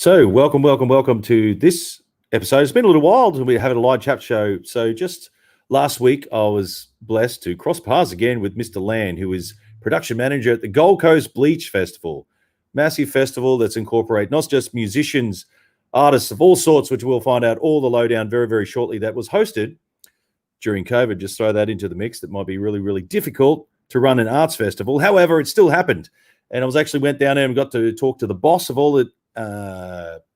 So, welcome to this episode. It's been a little while since we had a live chat show. So, just last week, I was blessed to cross paths again with Mr. Lann, who is production manager at the Gold Coast BLEACH Festival. Massive festival that's incorporate not just musicians, artists of all sorts, which we'll find out all the lowdown very, very shortly, that was hosted during COVID. Just throw that into the mix. That might be really, really difficult to run an arts festival. However, it still happened. And I was actually went down there and got to talk to the boss of all the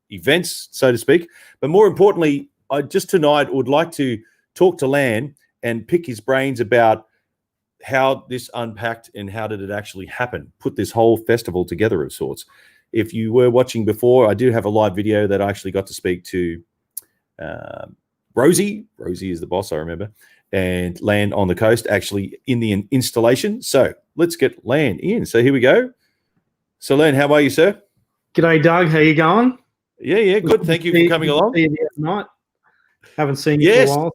events, so to speak. But more importantly, I just tonight would like to talk to Lann and pick his brains about how this unpacked and how did it actually happen, put this whole festival together of sorts. If you were watching before, I do have a live video that I actually got to speak to Rosie. Rosie is the boss, I remember, and Lann on the coast actually in the installation. So let's get Lann in. So here we go. So Lann, how are you, sir? G'day, Doug. How you going? Yeah, good. Thank you for coming along. Haven't seen you for a while.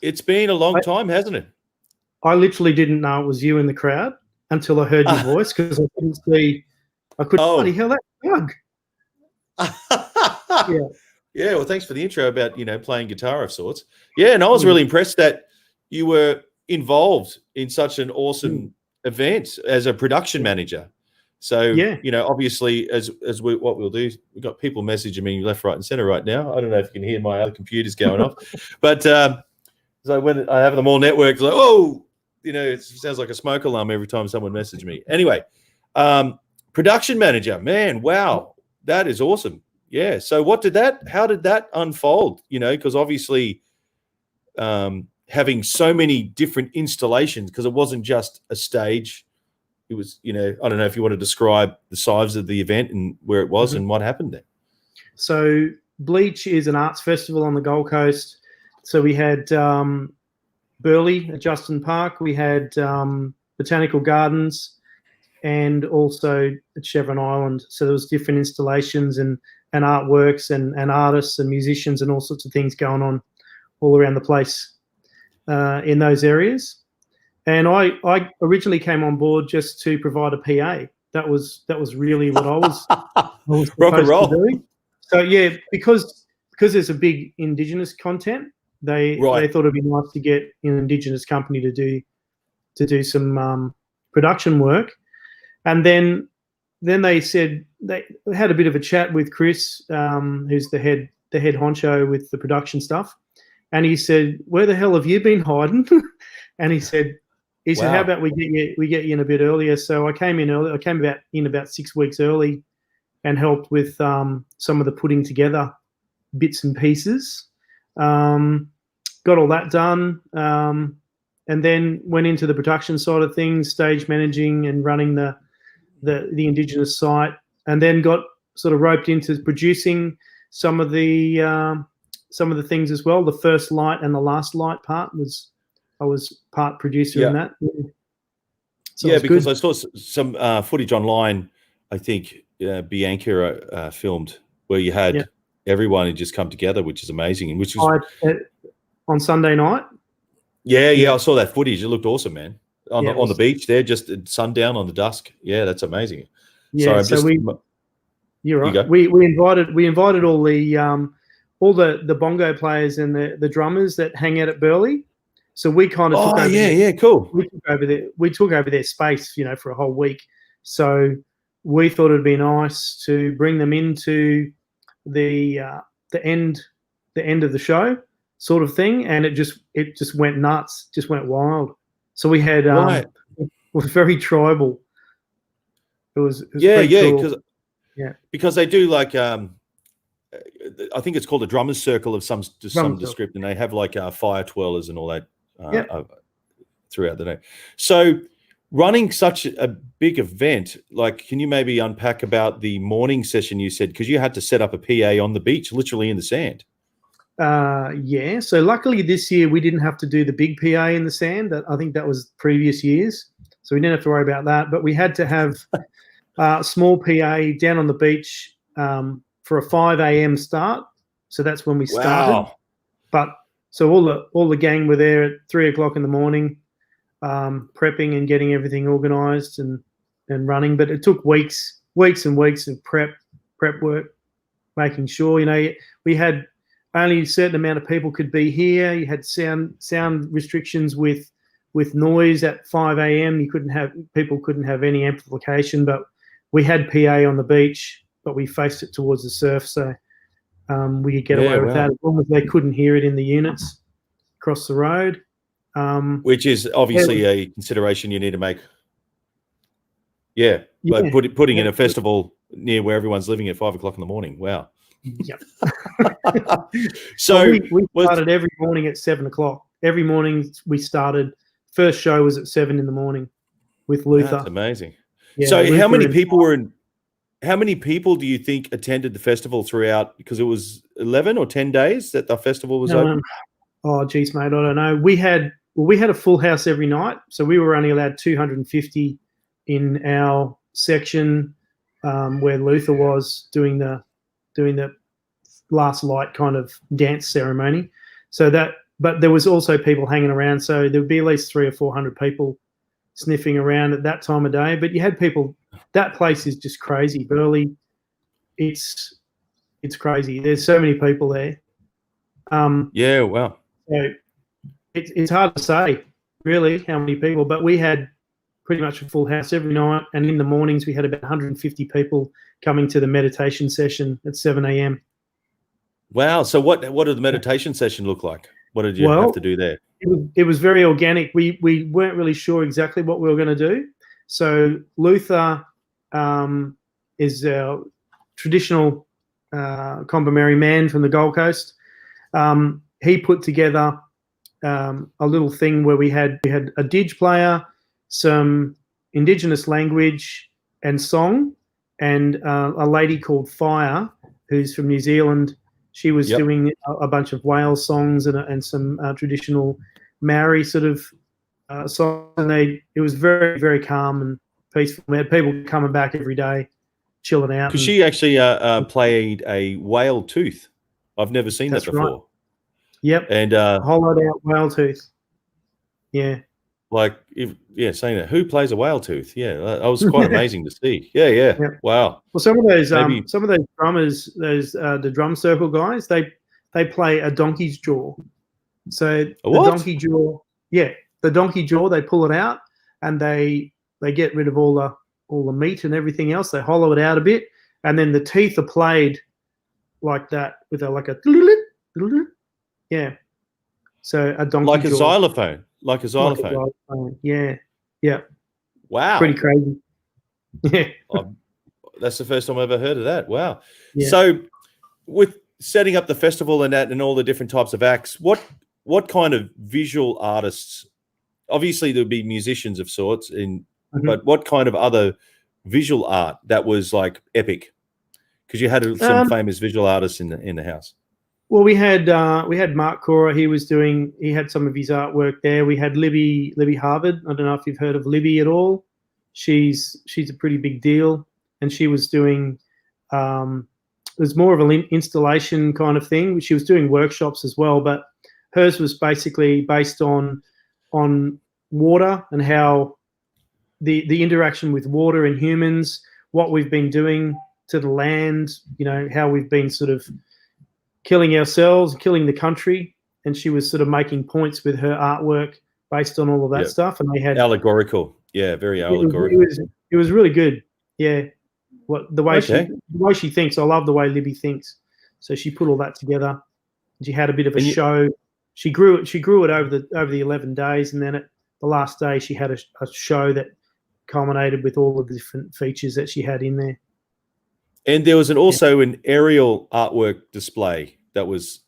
It's been a long time, hasn't it? I literally didn't know it was you in the crowd until I heard your voice because I couldn't see. I couldn't. Bloody hell, that Doug. Yeah. Well, thanks for the intro about playing guitar of sorts. Yeah, and I was really impressed that you were involved in such an awesome event as a production manager. So, obviously, what we'll do, we've got people messaging me left, right, and center right now. I don't know if you can hear my other computers going off. But so when I have them all networked, like, it sounds like a smoke alarm every time someone messages me. Anyway, production manager, man, wow, that is awesome. Yeah. So how did that unfold? Because obviously having so many different installations, because it wasn't just a stage. It was, I don't know if you want to describe the size of the event and where it was and what happened there. So BLEACH is an arts festival on the Gold Coast. So we had Burleigh at Justin Park. We had Botanical Gardens and also at Chevron Island. So there was different installations and artworks and artists and musicians and all sorts of things going on all around the place in those areas. And I originally came on board just to provide a PA. That was really what I was rock and roll. To do. So yeah, because there's a big Indigenous content, they thought it'd be nice to get an Indigenous company to do some production work. And then they said they had a bit of a chat with Chris, who's the head honcho with the production stuff, and he said, "Where the hell have you been hiding?" And he said, "How about we get you in a bit earlier?" So I came in early. I came in about 6 weeks early, and helped with some of the putting together bits and pieces. Got all that done, and then went into the production side of things, stage managing and running the Indigenous site, and then got sort of roped into producing some of the things as well. The first light and the last light part I was part producer in that. So because I saw some footage online, I think Bianca filmed where you had everyone had just come together, which is amazing. And which was on Sunday night. Yeah, I saw that footage. It looked awesome, man. On the beach there, just at sundown on the dusk. Yeah, that's amazing. Yeah, you're right. We invited all the bongo players and the drummers that hang out at Burleigh. So we kind of took over. Cool. We took over their space, for a whole week. So we thought it'd be nice to bring them into the end of the show, sort of thing, and it just went nuts, just went wild. So we had it was very tribal. It was cool. because they do like I think it's called a drummers circle of some description, and they have like fire twirlers and all that. Throughout the day. So running such a big event, like, can you maybe unpack about the morning session you said, because you had to set up a PA on the beach, literally in the sand? So luckily this year we didn't have to do the big PA in the sand. I think that was previous years, so we didn't have to worry about that. But we had to have a small PA down on the beach for a 5 a.m. start. So that's when we started. But so all the gang were there at 3 o'clock in the morning, prepping and getting everything organised and running. But it took weeks and weeks of prep work. making sure, we had only a certain amount of people could be here. You had sound restrictions with noise at 5 a.m. People couldn't have any amplification, but we had PA on the beach, but we faced it towards the surf, so we could get away with that as long as they couldn't hear it in the units across the road. Which is obviously a consideration you need to make. Yeah, but putting in a festival near where everyone's living at 5 o'clock in the morning. Wow. Yep. So we started every morning at 7 o'clock. Every morning we started. First show was at 7 in the morning with Luther. That's amazing. Yeah, so Luther how many people were in? How many people do you think attended the festival throughout? Because it was 11 or 10 days that the festival was open. Oh, geez, mate, I don't know. We had a full house every night, so we were only allowed 250 in our section where Luther was doing the last light kind of dance ceremony. But there was also people hanging around, so there would be at least 300 or 400 people sniffing around at that time of day. But you had people. That place is just crazy, Burleigh. It's crazy. There's so many people there. Yeah, wow. So it's hard to say really how many people, but we had pretty much a full house every night, and in the mornings we had about 150 people coming to the meditation session at 7 a.m. Wow. So what did the meditation session look like? What did you have to do there? It was very organic. We weren't really sure exactly what we were going to do. So Luther is our traditional Combermary man from the Gold Coast. He put together a little thing where we had a didge player, some Indigenous language and song, and a lady called Fire, who's from New Zealand. She was doing a bunch of Wales songs and some traditional Maori sort of songs. And it was very, very calm and peaceful. We had people coming back every day, chilling out. Because she actually played a whale tooth. I've never seen that before. Right. Yep. And hollowed out whale tooth. Yeah. Saying that. Who plays a whale tooth? Yeah, that was quite amazing to see. Yeah. Wow. Well, some of those drummers, the drum circle guys, they play a donkey's jaw. So the donkey jaw, they pull it out and they get rid of all the meat and everything else. They hollow it out a bit, and then the teeth are played like that with a yeah. So a donkey like jaw. a xylophone. Like a xylophone. Yeah. Wow. Pretty crazy. Yeah. That's the first time I've ever heard of that. Wow. Yeah. So with setting up the festival and that and all the different types of acts, what kind of visual artists, obviously there'll be musicians of sorts, but what kind of other visual art that was like epic? Because you had some famous visual artists in the house. Well, we had Mark Cora. He had some of his artwork there. We had Libby Harvard. I don't know if you've heard of Libby at all. She's a pretty big deal, and she was doing it was more of an installation kind of thing. She was doing workshops as well, but hers was basically based on water and how the interaction with water and humans, what we've been doing to the land, how we've been sort of killing ourselves, killing the country, and she was sort of making points with her artwork based on all of that stuff. And they had allegorical, very allegorical. It was really good, yeah. The way she thinks, I love the way Libby thinks. So she put all that together. She had a bit of a show. She grew it over the 11 days, and then at the last day she had a show that culminated with all of the different features that she had in there. And there was also an aerial artwork display that was,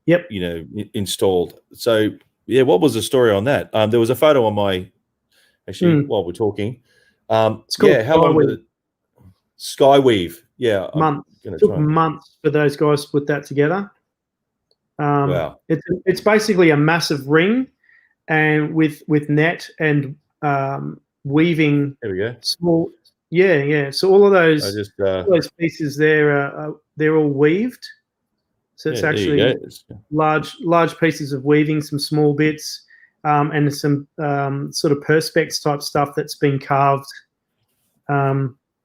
installed. So, what was the story on that? There was a photo on while we're talking. It's called how long did it? Skyweave. Yeah. Months. It took months for those guys to put that together. Wow. It's basically a massive ring, and with net and weaving. There we go. Small. Yeah. So all of those pieces there, they're all weaved. So it's actually large pieces of weaving, some small bits, and some sort of perspex type stuff that's been carved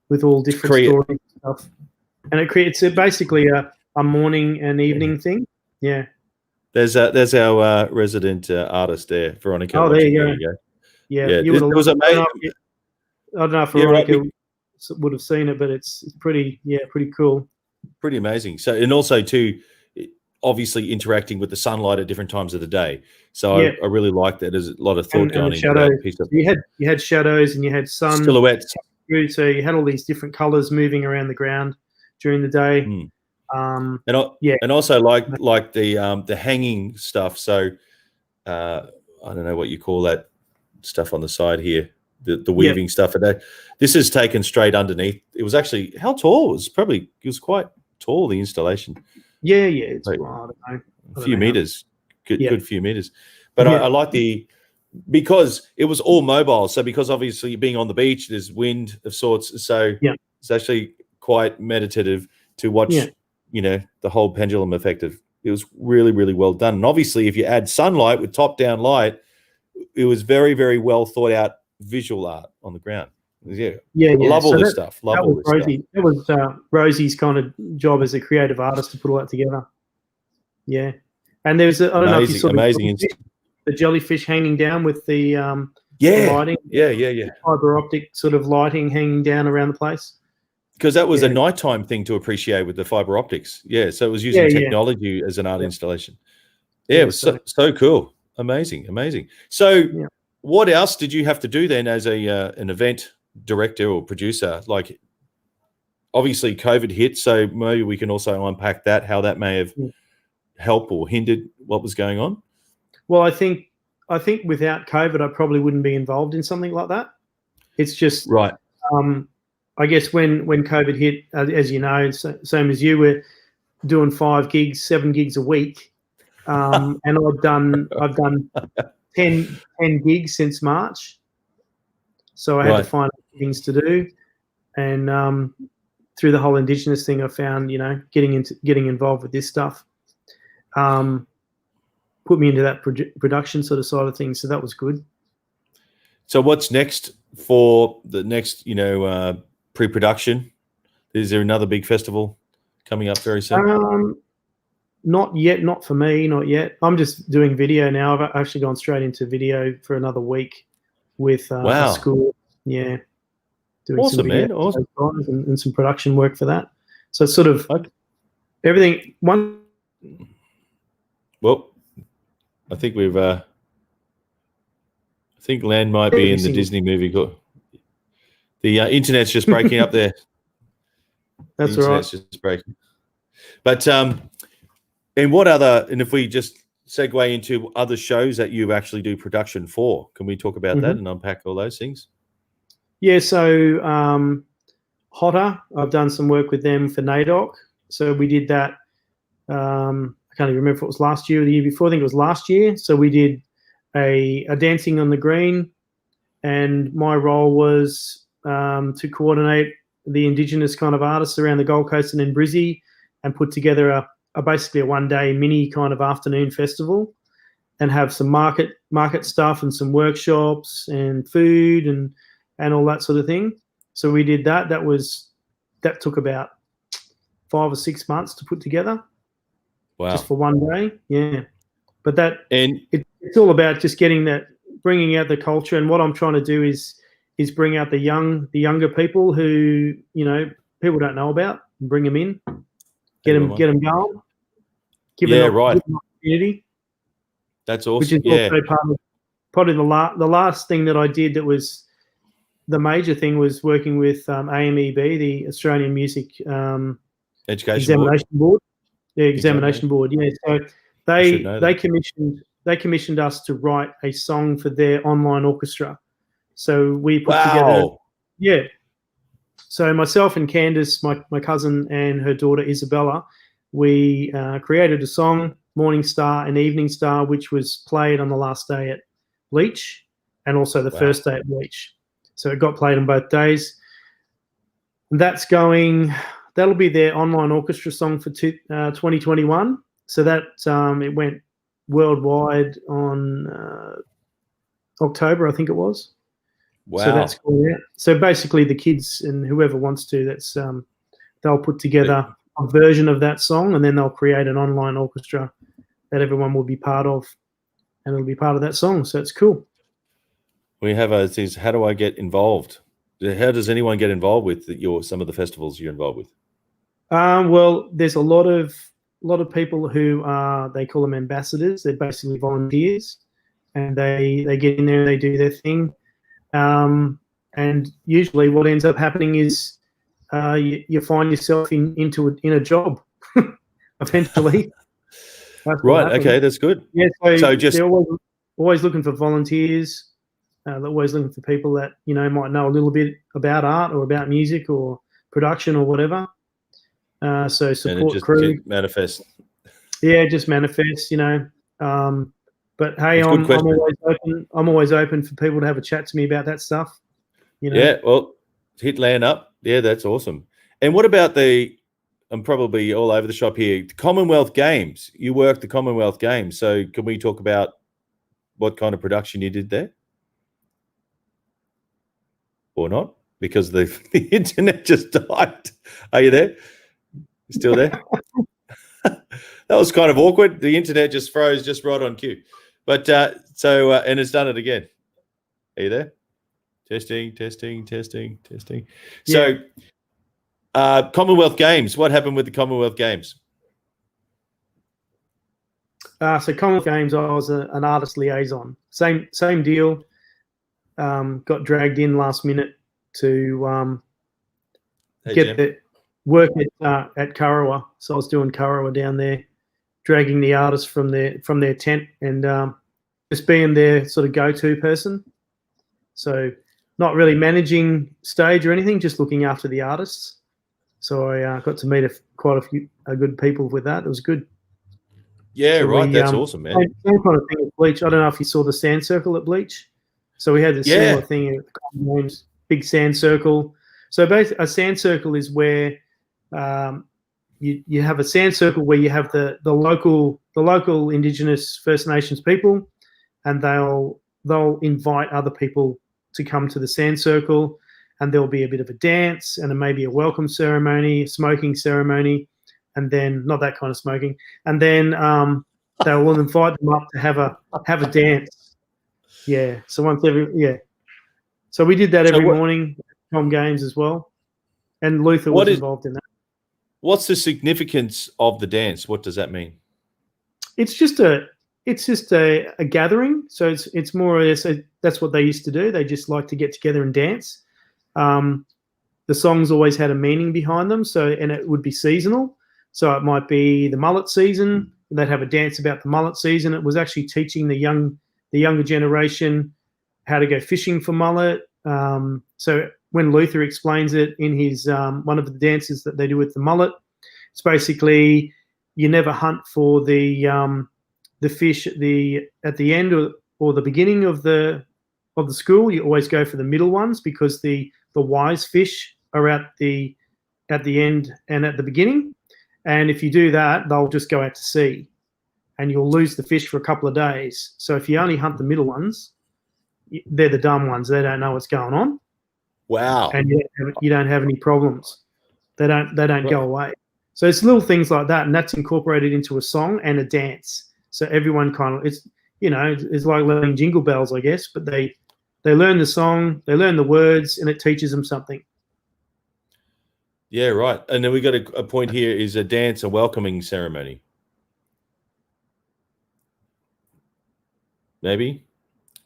with all different stories and stuff. and it creates basically a morning and evening thing. Yeah. There's our resident artist there, Veronica. Oh, there you go. Yeah, you would have. I don't know if Veronica would have seen it, but it's pretty cool. Pretty amazing. So, and also too, obviously interacting with the sunlight at different times of the day. So I really like that. There's a lot of thought going into that piece of. You had shadows and you had sun silhouettes. So you had all these different colors moving around the ground during the day. And also like the hanging stuff. So I don't know what you call that stuff on the side here. The weaving stuff. And this is taken straight underneath. It was actually, how tall? It was quite tall, the installation. Yeah, it's like, I don't know. A few meters, good few meters. But I like because it was all mobile. So because obviously being on the beach, there's wind of sorts. So it's actually quite meditative to watch, the whole pendulum effect of it was really, really well done. And obviously if you add sunlight with top-down light, it was very, very well thought out visual art on the ground. I love all this stuff. That was Rosie's kind of job as a creative artist to put all that together. Yeah, and there's I don't know if you saw the jellyfish hanging down with the lighting. Fiber optic sort of lighting hanging down around the place. Because that was a nighttime thing to appreciate with the fiber optics. Yeah, so it was using technology as an art installation. Yeah, it was so cool. Amazing. So what else did you have to do then as an event director or producer? Like obviously COVID hit, so maybe we can also unpack that, how that may have helped or hindered what was going on. Well, I think without COVID, I probably wouldn't be involved in something like that. It's just right. I guess when COVID hit, as you know, same as you, we're doing 5 gigs, 7 gigs a week, and I've done 10 gigs since March. So I had to find things to do, and through the whole Indigenous thing, I found getting involved with this stuff put me into that production sort of side of things. So that was good. So what's next for the next pre-production? Is there another big festival coming up very soon? Not yet, not for me, not yet. I'm just doing video now. I've actually gone straight into video for another week with a school. Yeah. Doing awesome, man. Awesome. And some production work for that. So it's sort of everything. Well, I think we've I think Lann might be in the Disney movie. The internet's just breaking up there. That's all right. Internet's just breaking. But and what other? And if we just segue into other shows that you actually do production for, can we talk about that and unpack all those things? Yeah. So Hotter, I've done some work with them for NAIDOC. So we did that. I can't even remember if it was last year or the year before. I think it was last year. So we did a Dancing on the Green, and my role was to coordinate the Indigenous kind of artists around the Gold Coast and in Brizzy, and put together basically a one-day mini kind of afternoon festival, and have some market stuff and some workshops and food and all that sort of thing. So we did that. That took about 5 or 6 months to put together. Wow. Just for one day. Yeah. But it's all about just bringing out the culture. And what I'm trying to do is bring out the younger people who, people don't know about, and bring them in, get them going, give them an opportunity. That's awesome. Which is also part of probably the last thing that I did that was the major thing was working with AMEB, the Australian Music Examination Board. The examination board, yeah. So they commissioned us to write a song for their online orchestra. So we put together, So myself and Candace, my cousin, and her daughter Isabella, we created a song, Morning Star and Evening Star, which was played on the last day at BLEACH and also the first day at BLEACH. So it got played on both days. That'll be their online orchestra song for 2021. So that it went worldwide on October, I think it was. Wow. So that's cool. Yeah. So basically the kids and whoever wants to, they'll put together a version of that song, and then they'll create an online orchestra that everyone will be part of, and it'll be part of that song. So it's cool. We have these. How do I get involved? How does anyone get involved with some of the festivals you're involved with? Well, there's a lot of people who they call them ambassadors. They're basically volunteers, and they get in there and they do their thing. And usually, what ends up happening is you find yourself in a job eventually. Right. Okay, that's good. Yeah. So just they're always looking for volunteers. They're always looking for people that might know a little bit about art or about music or production or whatever. So support crew. Manifest. Yeah, just manifest. But hey, I'm always open for people to have a chat to me about that stuff. Yeah, well, hit Lann up. Yeah, that's awesome. And what about I'm probably all over the shop here, the Commonwealth Games. You worked the Commonwealth Games. So can we talk about what kind of production you did there? Or not? Because the internet just died. Are you there? You still there? That was kind of awkward. The internet just froze just right on cue. But and it's done it again. Are you there? Testing. Yeah. So Commonwealth Games. What happened with the Commonwealth Games? So Commonwealth Games, I was an artist liaison. Same deal. Got dragged in last minute to get the work at Kurrawa. So I was doing Kurrawa down there, dragging the artists from their tent and just being their sort of go-to person. So not really managing stage or anything, just looking after the artists. So I got to meet quite a few good people with that. It was good. Yeah, so right. That's awesome, man. Same kind of thing at BLEACH. I don't know if you saw the sand circle at BLEACH. So we had a similar thing at the Common Games, big sand circle. So basically, a sand circle is where you have a sand circle where you have the local Indigenous First Nations people, and they'll invite other people to come to the sand circle, and there'll be a bit of a dance and maybe a welcome ceremony, a smoking ceremony, and then not that kind of smoking, and then they will invite them up to have a dance. Yeah. So So we did that every morning at Com Games as well, and Luther was involved in that. What's the significance of the dance? What does that mean? It's just a gathering. So it's more or less that's what they used to do. They just like to get together and dance. The songs always had a meaning behind them. And it would be seasonal. So it might be the mullet season. They'd have a dance about the mullet season. It was actually teaching the younger generation how to go fishing for mullet. So when Luther explains it in his one of the dances that they do with the mullet, it's basically you never hunt for the fish at the end or the beginning of the school. You always go for the middle ones because the wise fish are at the end and at the beginning. And if you do that, they'll just go out to sea, and you'll lose the fish for a couple of days. So if you only hunt the middle ones, they're the dumb ones. They don't know what's going on. Wow. And you don't have any problems. They don't go away. So it's little things like that, and that's incorporated into a song and a dance. So everyone it's like learning jingle bells, I guess, but they learn the song, they learn the words, and it teaches them something. Yeah, right. And then we got a point here is a dance, a welcoming ceremony. Maybe.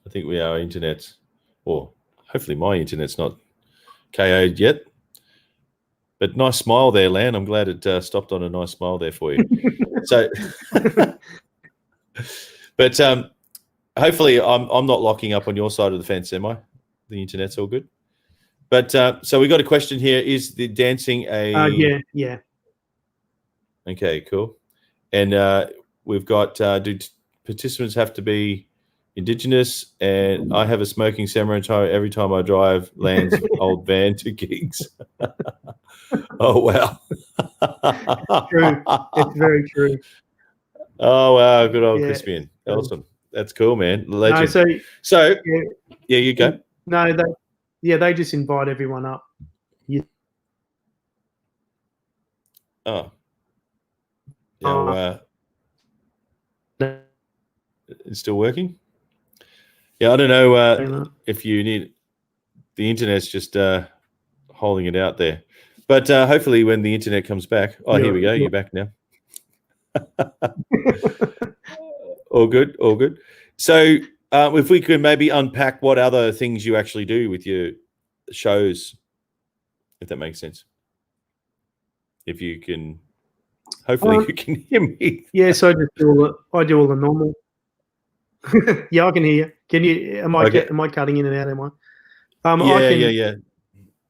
I think our internet's, or hopefully my internet's not KO'd yet. But nice smile there, Lann. I'm glad it stopped on a nice smile there for you. So, but hopefully I'm not locking up on your side of the fence, am I? The internet's all good. But so we got a question here. Is the dancing a... Yeah. Okay, cool. And we've got, do participants have to be Indigenous? And I have a smoking ceremony every time I drive Lann's old van to gigs. Oh, wow. True. It's very true. Oh, wow. Good old Crispian. Awesome. That's cool, man. Legend. No, so yeah, you go. No, they just invite everyone up. Oh. Now, it's still working? Yeah, I don't know if you need... The internet's just holding it out there. But hopefully when the internet comes back... Oh, here we go. You're back now. All good, all good. So if we could maybe unpack what other things you actually do with your shows, if that makes sense. If you can... Hopefully you can hear me. Yes, I do all the normal. Yeah, I can hear you. Can you? Am I cutting in and out? Am I? Yeah.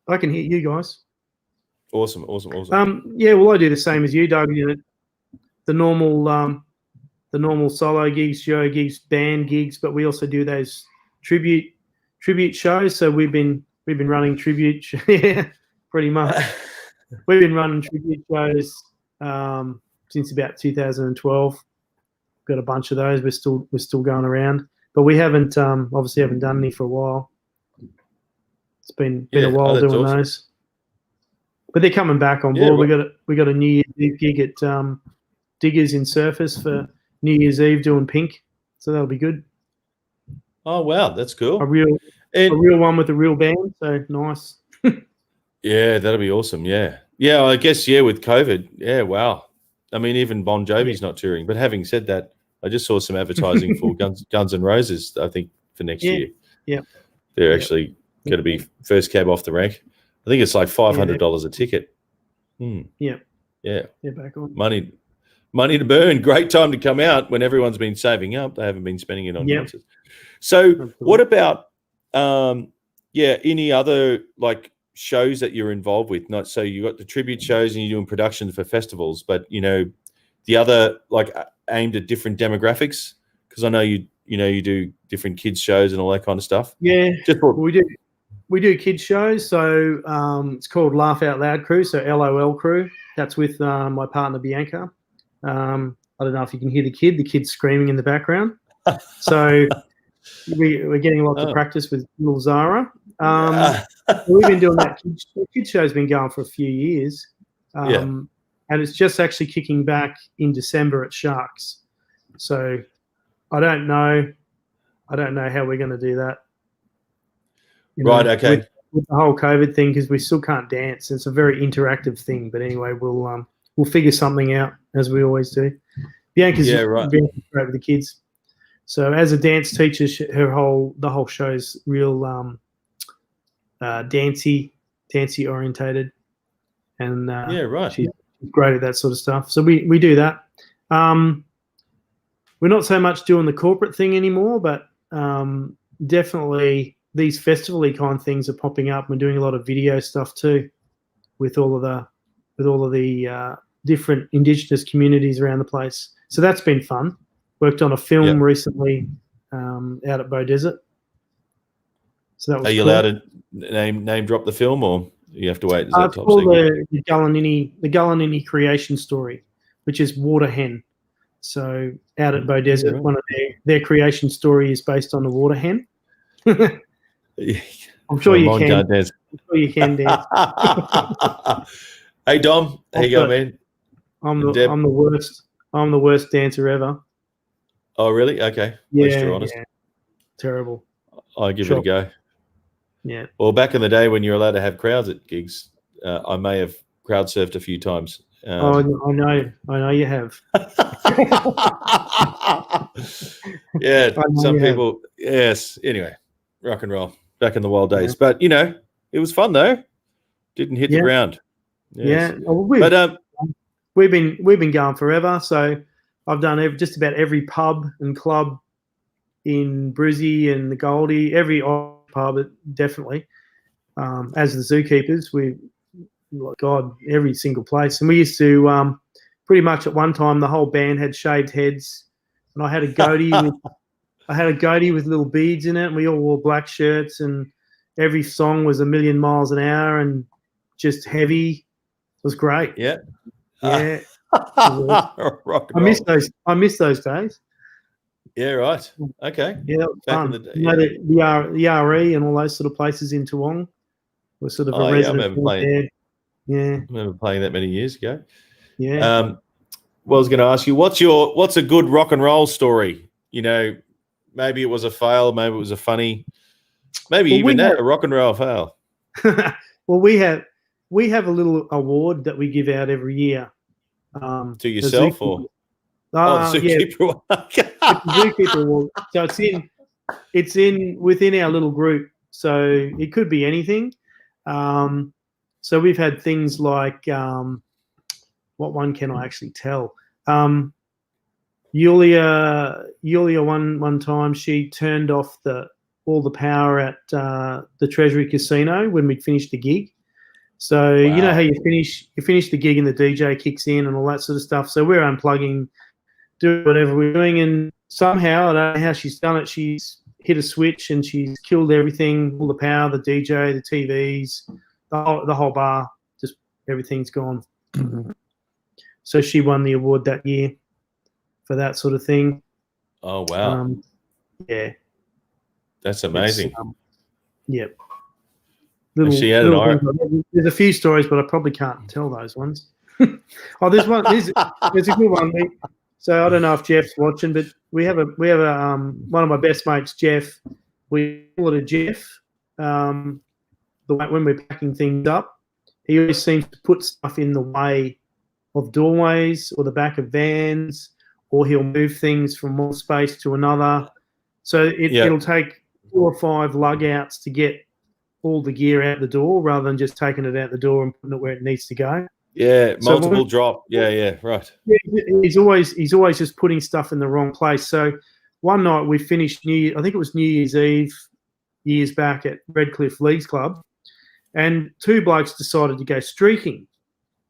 I can hear you guys. Awesome. Yeah, well, I do the same as you, Doug. You know, the normal solo gigs, show gigs, band gigs, but we also do those tribute shows. So we've been running tribute. Yeah, pretty much. We've been running tribute shows since about 2012. Got a bunch of those. We're still going around, but we haven't obviously haven't done any for a while. It's been a while doing those, but they're coming back on board. Well, we got a New Year's Eve gig at Diggers in Surface for New Year's Eve doing Pink, so that'll be good. Oh wow, that's cool. A real one with a real band, so nice. Yeah, that'll be awesome. Yeah, I guess with COVID. Yeah, wow. I mean, even Bon Jovi's not touring. But having said that, I just saw some advertising for Guns N' Roses, I think, for next year. Yeah. They're actually going to be first cab off the rank. I think it's like $500 a ticket. Yeah. Yeah. They're back on. Money to burn. Great time to come out when everyone's been saving up. They haven't been spending it on concerts. So what about, any other, like, shows that you're involved with? Not so you got the tribute shows and you're doing production for festivals, but the other, like, aimed at different demographics, because I know you do different kids shows and all that kind of stuff. Yeah, we do kids shows. So it's called Laugh Out Loud Crew, so LOL Crew. That's with my partner Bianca. I don't know if you can hear the kid's screaming in the background. So we're getting lots of practice with little Zara. We've been doing that. Kids show's been going for a few years, and it's just actually kicking back in December at Sharks. So I don't know how we're going to do that. Right. Okay. With the whole COVID thing, because we still can't dance. It's a very interactive thing. But anyway, we'll figure something out, as we always do. Bianca's been great with the kids. So as a dance teacher, the whole show's real dancey orientated, and she's great at that sort of stuff. So we do that. We're not so much doing the corporate thing anymore, but definitely these festival-y kind of things are popping up. We're doing a lot of video stuff too, with all of the different Indigenous communities around the place. So that's been fun. Worked on a film recently out at Bow Desert. So that was Are you allowed to name drop the film, or you have to wait? It's called the Gullanini Creation Story, which is Water Hen. So out at Bow Desert, one of their creation story is based on the water hen. I'm sure you can. I'm sure you can dance. Hey Dom, how you going, man? I'm the worst. I'm the worst dancer ever. Oh really? Okay. At least you're honest. Yeah. Terrible. I'll give it a go. Yeah. Well, back in the day when you were allowed to have crowds at gigs, I may have crowd surfed a few times. I know you have. Yeah, some people. Yes. Anyway, rock and roll back in the wild days, but it was fun though. Didn't hit the ground. Yes. Yeah, well, we've been going forever. So I've done just about every pub and club in Brizzy and the Goldie, every pub definitely. As the Zookeepers, every single place. And we used to pretty much at one time the whole band had shaved heads, and I had a goatee with little beads in it, and we all wore black shirts, and every song was a million miles an hour and just heavy. It was great. Yeah. Yeah. I miss those days. Yeah, right. Okay. Yeah, that was fun. The RE and all those sort of places in Toowong were sort of a resident there. Yeah. I remember playing that many years ago. Yeah. Well, I was going to ask you, what's a good rock and roll story? Maybe it was a fail, maybe it was a funny, maybe a rock and roll fail. Well, we have a little award that we give out every year. To yourself or? The Zookeeper. Yeah. Zookeeper award. So it's within our little group. So it could be anything. So we've had things like, what one can I actually tell? Yulia one time, she turned off all the power at the Treasury Casino when we'd finished the gig. So wow. You know how you finish the gig and the DJ kicks in and all that sort of stuff. So we're unplugging, doing whatever we're doing, and somehow, I don't know how she's done it, she's hit a switch and she's killed everything, all the power, the DJ, the TVs, the whole bar, just everything's gone. So she won the award that year for that sort of thing. Oh, wow. Yeah. That's amazing. Yep. There's a few stories, but I probably can't tell those ones. Oh, there's one. There's a good one. So I don't know if Jeff's watching, but we have one of my best mates, Jeff. We call it a Jeff. When we're packing things up, he always seems to put stuff in the way of doorways or the back of vans, or he'll move things from one space to another. So it'll take 4 or 5 lug outs to get all the gear out the door, rather than just taking it out the door and putting it where it needs to go. Yeah, multiple drop. Yeah, right. Yeah, he's always just putting stuff in the wrong place. So one night we finished I think it was New Year's Eve, years back at Redcliffe Leagues Club, and 2 blokes decided to go streaking.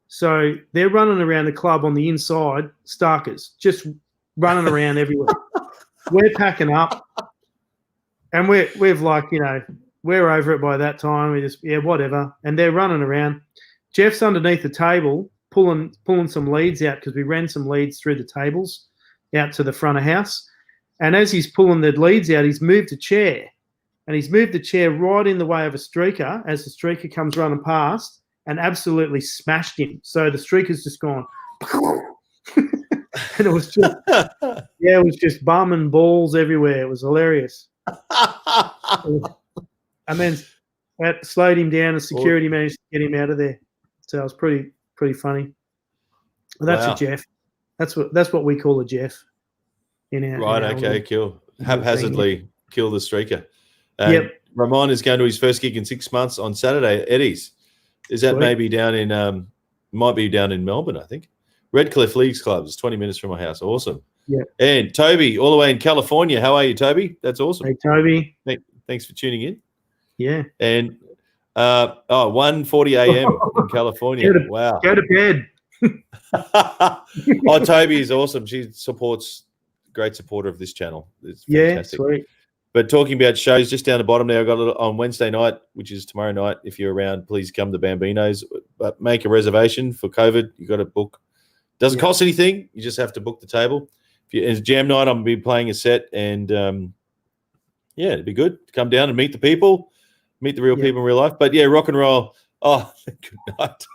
So they're running around the club on the inside, starkers, just running around everywhere. We're packing up, and we've like, we're over it by that time. We just, whatever. And they're running around. Jeff's underneath the table pulling some leads out, because we ran some leads through the tables out to the front of house. And as he's pulling the leads out, he's moved a chair. And he's moved the chair right in the way of a streaker as the streaker comes running past, and absolutely smashed him. So the streaker's just gone. And it was just bum and balls everywhere. It was hilarious. And then that slowed him down, and security managed to get him out of there. So it was pretty funny. Well, that's a Jeff. That's what we call a Jeff. Cool. Haphazardly kill the streaker. Yep. Ramon is going to his first gig in 6 months on Saturday at Eddie's. Is that maybe down in might be down in Melbourne, I think. Redcliffe Leagues Club is 20 minutes from my house. Awesome. Yeah. And Toby, all the way in California. How are you, Toby? That's awesome. Hey, Toby. Thanks for tuning in. Yeah. And 1:40 a.m. in California. Wow. Go to bed. Toby is awesome. She great supporter of this channel. It's fantastic. Yeah, sweet. But talking about shows, just down the bottom there, I've got on Wednesday night, which is tomorrow night. If you're around, please come to Bambino's. But make a reservation for COVID. You've got to book. Doesn't cost anything. You just have to book the table. It's jam night. I'm going to be playing a set, and it'd be good. Come down and meet the people, meet the real people in real life. But rock and roll. Oh, good night.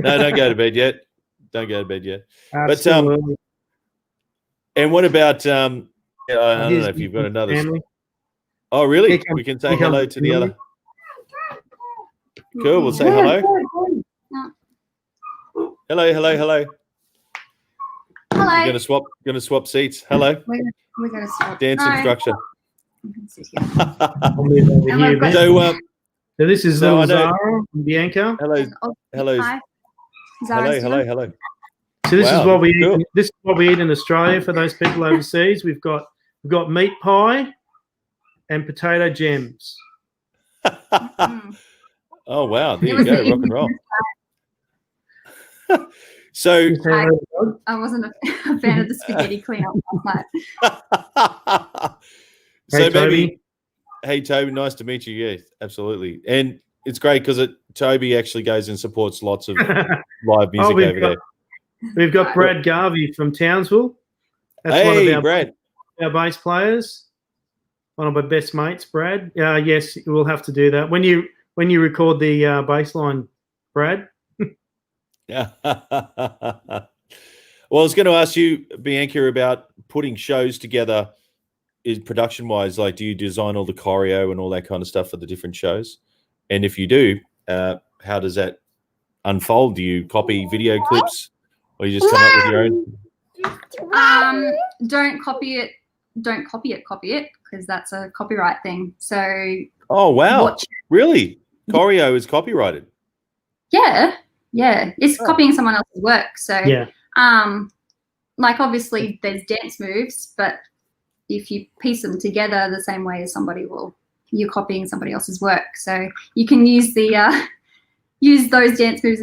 No, don't go to bed yet. Don't go to bed yet. Absolutely. And what about I don't know if you've got another. Family. Oh, really? We can say hello to the other. Cool. We'll say hello. Hello. Hello. You're gonna swap seats. Hello. We're gonna swap. Dancing structure. Sit here. So this is Zara and Bianca. Hello. Hi. Hello. So this is what we eat. This is what we eat in Australia for those people overseas. We've got meat pie and potato gems. Oh wow! There you go, rock and roll. So I wasn't a fan of the spaghetti cleanup last night. Hey Toby, nice to meet you. Yeah, absolutely. And it's great because Toby actually goes and supports lots of live music over there. We've got Brad Garvey from Townsville. That's one of our bass players. One of my best mates, Brad. Yes, we'll have to do that when you record the bass line, Brad. Yeah. Well, I was going to ask you, Bianca, about putting shows together. Is production-wise, like, do you design all the choreo and all that kind of stuff for the different shows? And if you do, how does that unfold? Do you copy video clips, or you just come up with your own? Don't copy it. Don't copy it because that's a copyright thing. So. Oh wow! Really? Choreo is copyrighted? Yeah. It's copying someone else's work. So yeah. Like obviously there's dance moves, but if you piece them together the same way as you're copying somebody else's work. So you can use the use those dance moves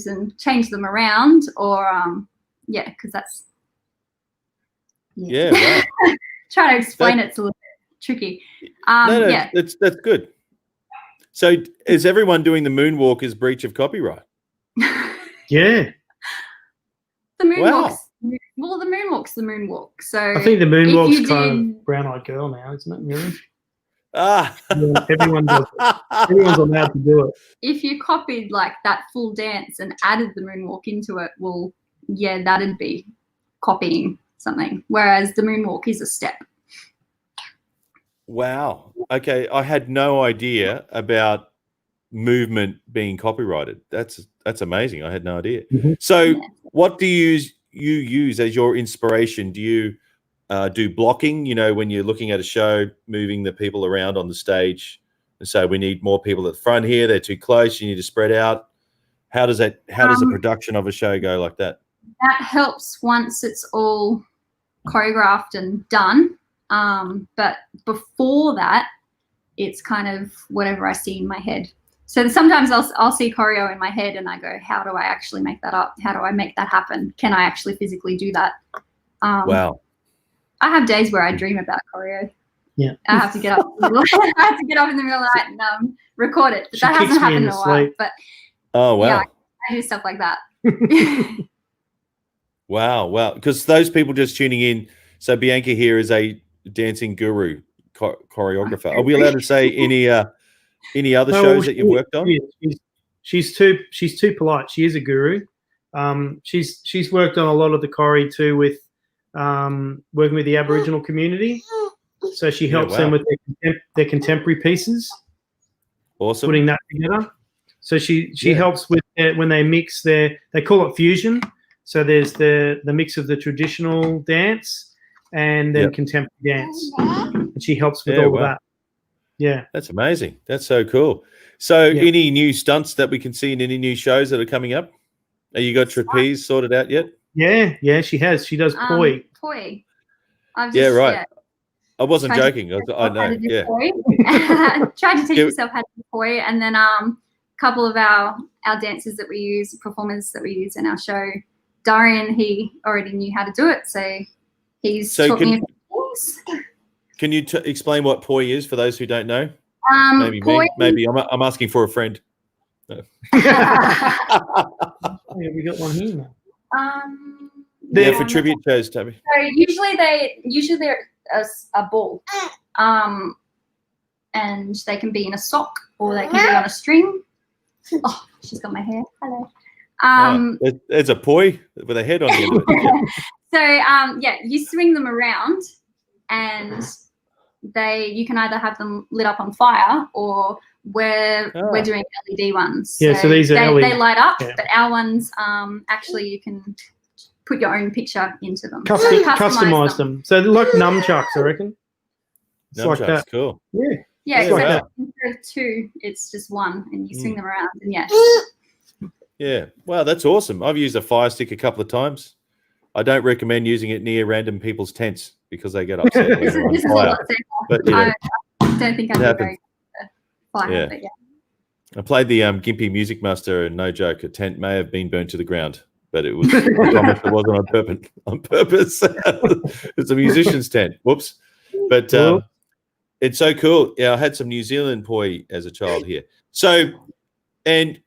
and change them around, or because that's wow. Trying to explain it's a little bit tricky. That's good. So is everyone doing the moonwalk as breach of copyright? Yeah. The moonwalk's well, the moonwalk's the moonwalk. So I think the moonwalk's kind of brown-eyed girl now, isn't it? Really? Yeah, everyone's allowed to do it. If you copied like that full dance and added the moonwalk into it, well, yeah, that'd be copying something. Whereas the moonwalk is a step. Wow. Okay, I had no idea about movement being copyrighted. That's amazing. I had no idea. Mm-hmm. So, what do you use as your inspiration? Do you do blocking? You know, when you're looking at a show, moving the people around on the stage, and so we need more people at the front here. They're too close. You need to spread out. How does the production of a show go like that? That helps once it's all choreographed and done. But before that, it's kind of whatever I see in my head. So sometimes I'll see choreo in my head and I go, how do I actually make that up? How do I make that happen? Can I actually physically do that? Wow. I have days where I dream about choreo. Yeah. I have to get up. I have to get up in the middle of the night and record it. But that hasn't happened in a while. But oh wow. Yeah, I do stuff like that. Wow. Because those people just tuning in. So Bianca here is a dancing guru, choreographer. Are we allowed to say any other shows that you've worked on? She's too polite. She is a guru. She's worked on a lot of the choreo too with working with the Aboriginal community. So she helps them with their contemporary pieces. Awesome. Putting that together. So she helps with when they mix they call it fusion. So there's the mix of the traditional dance and then contemporary dance. And she helps with all of that. Yeah. That's amazing. That's so cool. So any new stunts that we can see in any new shows that are coming up? Have you got trapeze sorted out yet? Yeah, she has. She does poi. Poi. Right. Yeah. I wasn't joking. I know. Yeah. Tried to teach myself how to do poi, and then a couple of our dancers that we use, performers that we use in our show, Darian, he already knew how to do it, so he's taught me a few things. Can you explain what poi is for those who don't know? Maybe poi, maybe I'm asking for a friend. No. We got one here now. For tribute shows, Tabby. So usually they're a ball, and they can be in a sock or they can be on a string. Oh, she's got my hair. Hello. There's a poi with a head on the end of it. So you swing them around, and you can either have them lit up on fire, or we're doing LED ones. Yeah, so these are LED. They light up, but our ones actually you can put your own picture into them. Customize them. So they're like nunchucks, I reckon. It's nunchucks, like that. Cool. Yeah. Yeah, like instead of two, it's just one, and you swing them around, and Yeah. Wow, that's awesome. I've used a fire stick a couple of times. I don't recommend using it near random people's tents because they get upset. This is a lot safer. But, I don't think I'd be very good at fire, but I played the Gimpy Music Master, and no joke, a tent may have been burnt to the ground, but it was I promise it wasn't on purpose. It's a musician's tent. Whoops. But it's so cool. Yeah, I had some New Zealand poi as a child here. So, and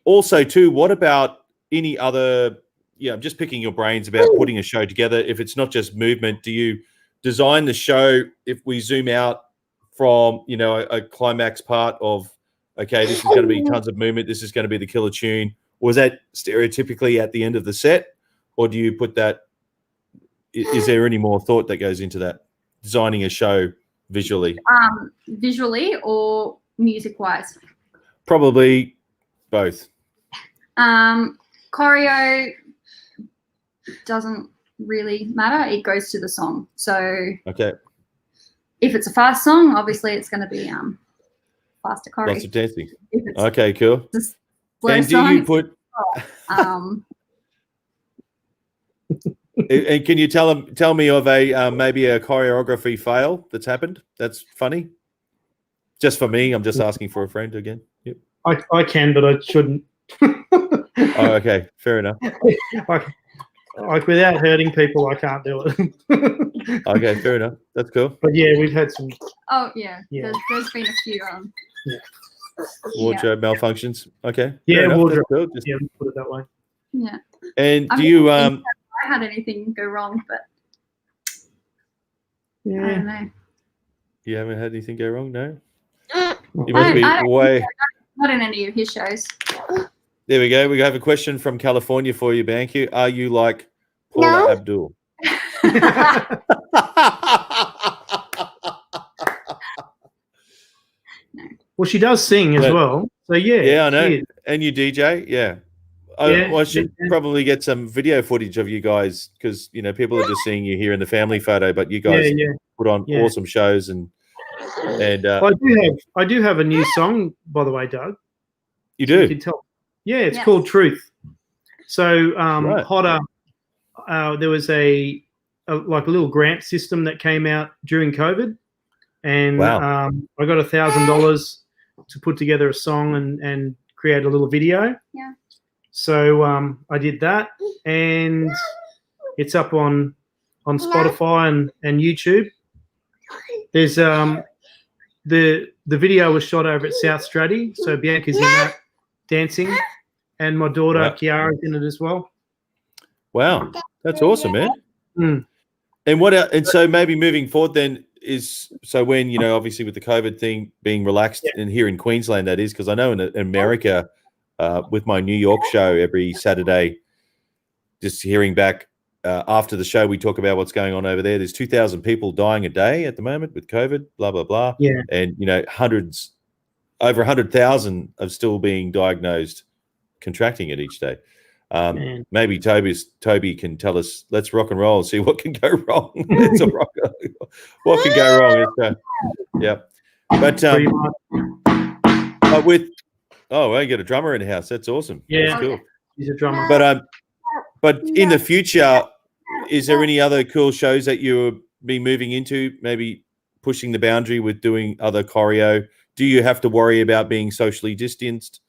also too, what about any other? Yeah, I'm just picking your brains about putting a show together. If it's not just movement, do you design the show? If we zoom out from a climax part of, okay, this is going to be tons of movement. This is going to be the killer tune. Was that stereotypically at the end of the set, or do you put that? Is there any more thought that goes into that, designing a show visually? Visually or music-wise? Probably both. Choreo doesn't really matter. It goes to the song. So okay, if it's a fast song, obviously it's going to be faster choreo. Lots of dancing. Okay, cool. And do you put? And can you tell me of a maybe a choreography fail that's happened? That's funny. Just for me, I'm just asking for a friend again. Yep. I can, but I shouldn't. Oh, okay, fair enough. Like without hurting people, I can't do it. Okay, fair enough. That's cool. But yeah, we've had some. Oh yeah. There's been a few wardrobe malfunctions. Okay. Yeah, wardrobe. Cool. Yeah, put it that way. Yeah. And do you I had anything go wrong, but I don't know. You haven't had anything go wrong, no? You I must be way. Not in any of his shows. There we go. We have a question from California for you, Banku. Are you like Paula Abdul? Well, she does sing as well. So yeah. Yeah, I know. And you DJ, yeah. I should probably get some video footage of you guys because people are just seeing you here in the family photo, but you guys put on awesome shows and I do have a new song, by the way, Doug. You do? You can tell. Yeah, it's called Truth. So Hotter, there was a little grant system that came out during COVID, and I got $1,000 to put together a song and create a little video. Yeah. So I did that, and it's up on Spotify and YouTube. There's the video was shot over at South Stratty, so Bianca's in that dancing, and my daughter Kiara's in it as well. Wow, that's awesome, man. Mm. And so maybe moving forward then is when obviously with the COVID thing being relaxed and here in Queensland that is, because I know in America with my New York show every Saturday, just hearing back after the show, we talk about what's going on over there. There's 2,000 people dying a day at the moment with COVID, blah, blah, blah. Yeah. And, over 100,000 are still being diagnosed contracting it each day. Maybe Toby can tell us, let's rock and roll and see what can go wrong. What can go wrong? But I get a drummer in the house. That's awesome. Yeah, that's cool. He's a drummer. But in the future, is there any other cool shows that you'll be moving into? Maybe pushing the boundary with doing other choreo. Do you have to worry about being socially distanced,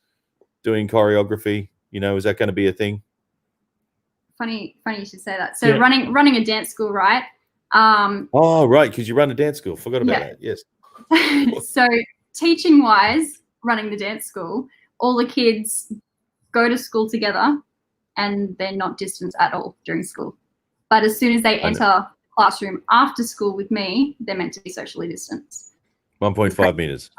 doing choreography? Is that going to be a thing? Funny you should say that. So running a dance school, right? Right, because you run a dance school. Forgot about that. Yes. So teaching wise, running the dance school, all the kids go to school together and they're not distanced at all during school. But as soon as they enter classroom after school with me, they're meant to be socially distanced. 1.5 meters.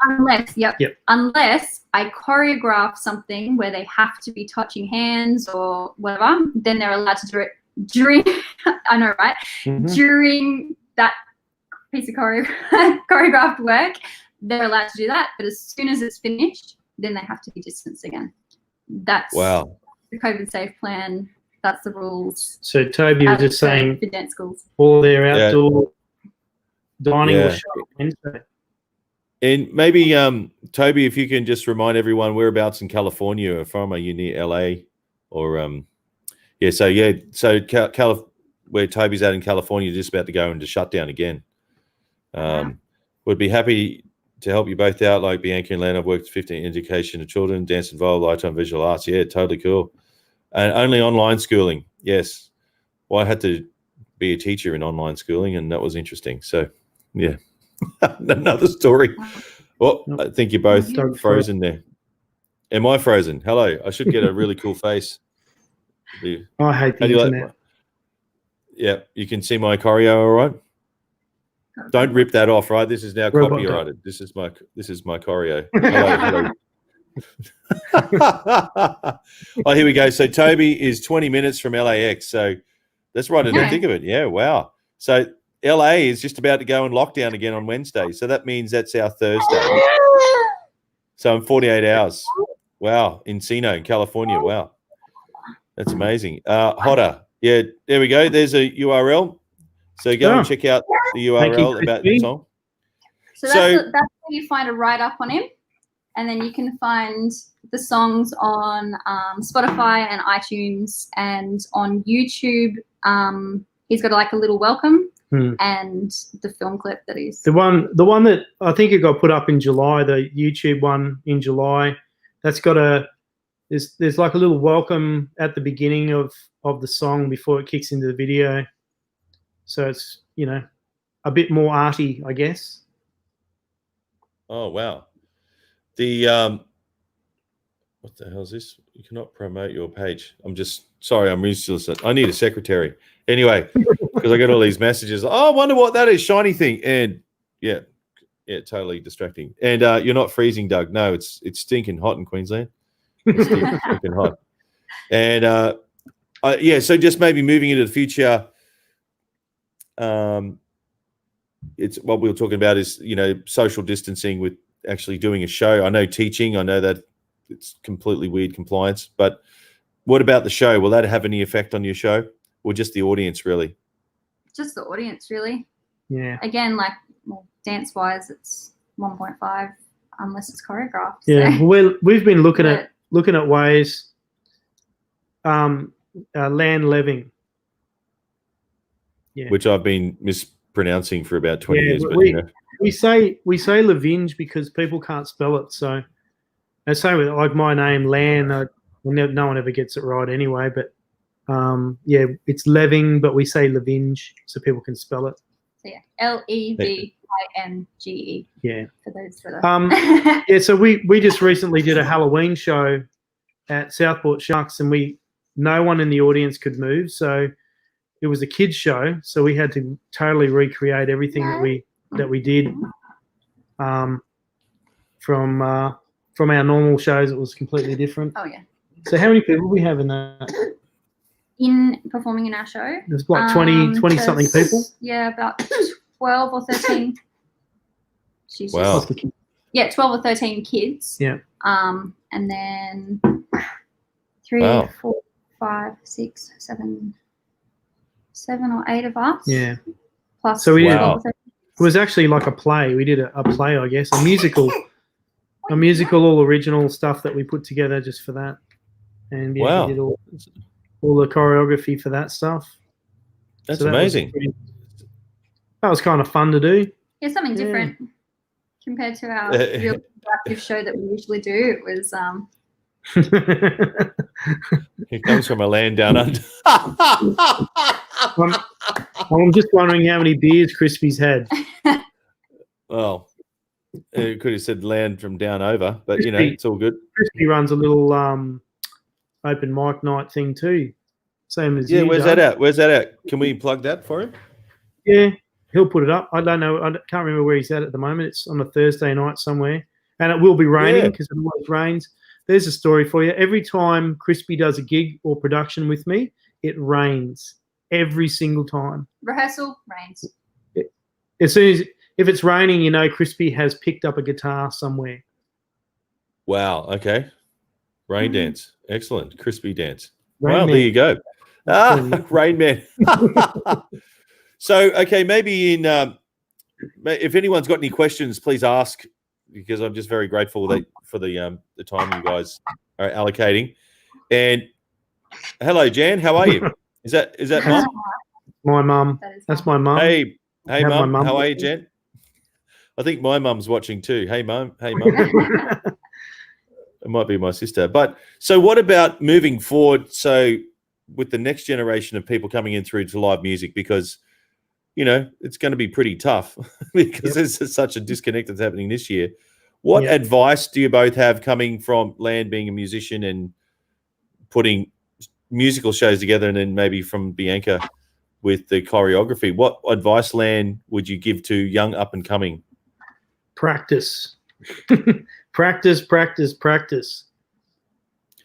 Unless I choreograph something where they have to be touching hands or whatever, then they're allowed to do it during, I know, right? Mm-hmm. During that piece of choreographed work, they're allowed to do that. But as soon as it's finished, then they have to be distanced again. That's the COVID safe plan. That's the rules. So Toby was just saying for dance schools. All their outdoor dining will shut Wednesday. And maybe, Toby, if you can just remind everyone whereabouts in California you're from. Are you near LA or where Toby's at in California, just about to go into shutdown again. Would be happy to help you both out, like Bianca and Lann. I've worked 15 education of children, dance involved, lifetime visual arts. Yeah, totally cool. And only online schooling. Yes. Well, I had to be a teacher in online schooling, and that was interesting. So, yeah. Another story. Well, I think you're both frozen there. Am I frozen? Hello. I should get a really cool face. I hate the internet. Yeah, you can see my choreo, all right? Don't rip that off, right? This is now copyrighted. This is my choreo. Hello. Oh, here we go. So Toby is 20 minutes from LAX. So that's right in the thick of it. Yeah, wow. So LA is just about to go in lockdown again on Wednesday. So that means that's our Thursday. So in 48 hours. Wow. Encino, California. Wow. That's amazing. Hotter. Yeah, there we go. There's a URL. So go and check out the URL about the song. So that's where you find a write-up on him. And then you can find the songs on Spotify and iTunes, and on YouTube. He's got like a little welcome and the film clip that he's the one that I think it got put up in July. The YouTube one in July. That's got there's like a little welcome at the beginning of the song before it kicks into the video. So it's a bit more arty, I guess. Oh wow. The what the hell is this? You cannot promote your page. I'm just sorry. I'm useless. I need a secretary. Anyway, because I get all these messages. Oh, I wonder what that is. Shiny thing. And yeah, totally distracting. And you're not freezing, Doug. No, it's stinking hot in Queensland. It's stinking hot. And so just maybe moving into the future. It's what we were talking about is social distancing with actually doing a show. I know teaching. I know that it's completely weird compliance. But what about the show? Will that have any effect on your show, or just the audience really? Just the audience, really. Yeah. Again, dance-wise, it's 1.5 unless it's choreographed. Yeah. Well, we've been looking at ways. Lann Levinge. Yeah. Which I've been mispronouncing for about 20 years. But we say Levinge because people can't spell it. So the same with like my name, Lann. No one ever gets it right anyway. But it's Levinge, but we say Levinge so people can spell it. So yeah, Levinge. Yeah. For those. So we just recently did a Halloween show at Southport Sharks, and no one in the audience could move. So it was a kids show, so we had to totally recreate everything that we did from our normal shows. It was completely different. Oh yeah. So how many people do we have in that? In performing in our show? There's like 20 something people. Yeah, about 12 or 13. Wow. Yeah, 12 or 13 kids. Yeah. And then 3, 4, 5, 6, 7 or 8 of us. Yeah. Plus. So we did. Wow. It was actually like a play. We did a play, I guess, a musical, all original stuff that we put together just for that. And we did all the choreography for that stuff. That's amazing. That was kind of fun to do. Yeah, something different compared to our real interactive show that we usually do. It was It comes from a land down under. I'm just wondering how many beers Crispy's had. Well, it could have said land from down over, but it's all good. Crispy runs a little open mic night thing too. Same as you. Where's that at? Can we plug that for him? Yeah, he'll put it up. I don't know. I can't remember where he's at the moment. It's on a Thursday night somewhere, and it will be raining because it always rains. There's a story for you. Every time Crispy does a gig or production with me, it rains every single time. Rehearsal, rains. As soon as if it's raining, Crispy has picked up a guitar somewhere. Wow. Okay. Rain dance. Excellent. Crispy dance. Rain Man. There you go. Rain Man. So, okay, maybe if anyone's got any questions, please ask, because I'm just very grateful for the time you guys are allocating. And hello, Jan. How are you? Is that Mum? My mum. That's my mum. Hey, Mum. How are you, Jan? I think my mum's watching too. Hey, Mum. It might be my sister. But so what about moving forward? So with the next generation of people coming in through to live music, because, it's going to be pretty tough because there's such a disconnect that's happening this year. What advice do you both have coming from Lann being a musician and putting musical shows together, and then maybe from Bianca with the choreography? What advice, Lann, would you give to young up and coming? Practice. practice.